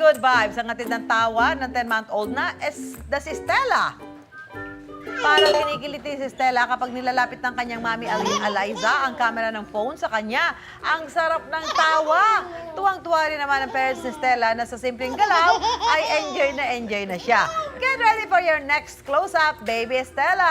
good vibes ang hatid ng tawa ng 10-month-old na si Stella. Parang kinikiliti si Stella kapag nilalapit ng kanyang mami Eliza ang camera ng phone sa kanya. Ang sarap ng tawa. Tuwang-tuwa rin naman ang parents ni Stella na sa simpleng galaw ay enjoy na siya. Get ready for your next close-up, baby Stella!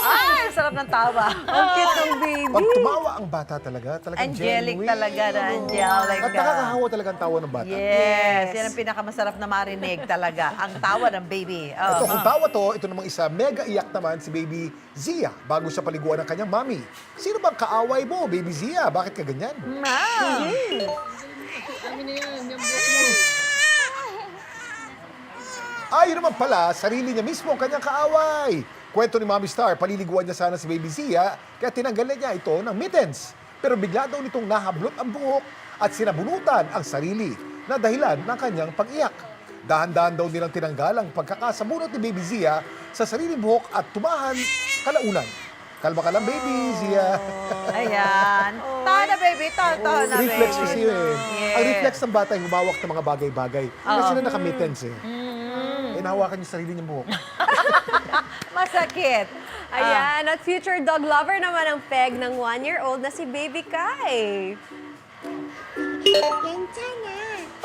Ay, sarap ng tawa. Ang cute ng baby. Pag tumawa ang bata talaga, talagang Angelic genuine. talaga na angelic. At nakakahawa talaga ang tawa ng bata. Yes, yan ang pinakamasarap na marinig talaga. Ang tawa ng baby. Ito, kung tawa to, ito namang isa, mega iyak naman si baby Zia bago siya paliguan ng kanyang mami. Sino bang kaaway mo, baby Zia? Bakit ka ganyan? Yun naman pala, sarili niya mismo ang kanyang kaaway. Kwento ni Mommy Star, paliliguan niya sana si baby Zia, kaya tinanggalan niya ito ng mittens. Pero bigla daw nitong nahablot ang buhok at sinabunutan ang sarili na dahilan ng kanyang pag-iyak. Dahan-dahan daw nilang tinanggal ang pagkakasabunot ni baby Zia sa sariling buhok at tumahan kalaunan. Kalma ka lang, baby Zia. Ayan. Tawa na, baby. Tawa na, baby. Reflex kasi yun eh. Yes. Ang reflex ng bata ay humawak ng mga bagay-bagay. Kasi sila naka-mittens eh. Nahawakan yung sarili niyang buhok. Masakit. Ayan, at future dog lover naman ang peg ng 1-year-old na si Baby Kai.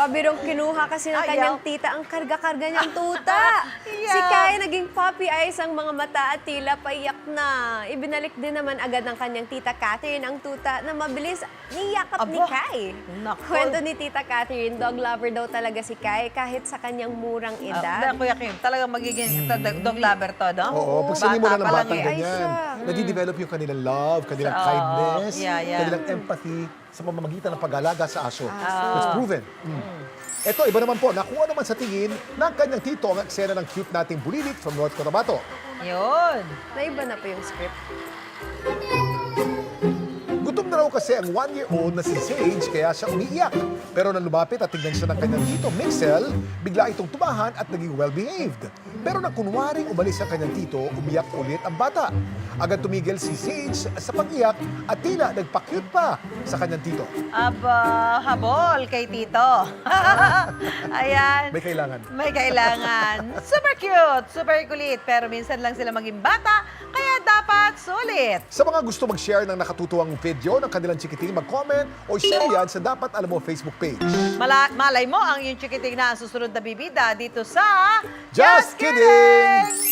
Pabirong kinuha kasi ng Ayaw. kanyang tita ang karga-karga niyang tuta. Ayaw. Si Kai naging puppy eyes ang mga mata at tila paiyak na. Ibinalik din naman agad ng kanyang tita Catherine ang tuta na mabilis niyakap ni Aba. Kai. Nako. Kwento ni tita Catherine, dog lover daw talaga si Kai kahit sa kanyang murang edad. Kuya Kim, talagang magiging dog lover to, no? Oo, pag sinimula ng pa lang batang eh. Ay, ganyan, siya. nadidevelop yung kanilang love, kanilang Oo, kindness, yeah. kanilang empathy sa pamamagitan ng pag-alaga sa aso. It's proven. Ito, iba naman po, nakuha naman sa tingin ng kanyang tito ang eksena ng cute nating bulilit from North Cotabato. Yun. Naiba na pa yung script. Gutom na raw kasi ang 1-year-old na si Sage kaya siya umiiyak. Pero nang lumapit at tignan siya ng kanyang tito, Mixel, bigla itong tumahan at naging well-behaved. Pero nang kunwaring umalis ang kanyang tito, umiyak ulit ang bata. Agad tumigil si Sage sa pag-iyak at tila nagpa-cute pa sa kanyang tito. Aba, habol kay Tito. Ayan. May kailangan. May kailangan. Super cute, super kulit. Pero minsan lang sila maging bata, kaya dapat sulit. Sa mga gusto mag-share ng nakatutuwang video ng kanilang chikiting, mag-comment o share yan sa Dapat Alam Mo Facebook page. Malay mo ang yung chikiting na ang susunod na bibida dito sa Just kidding!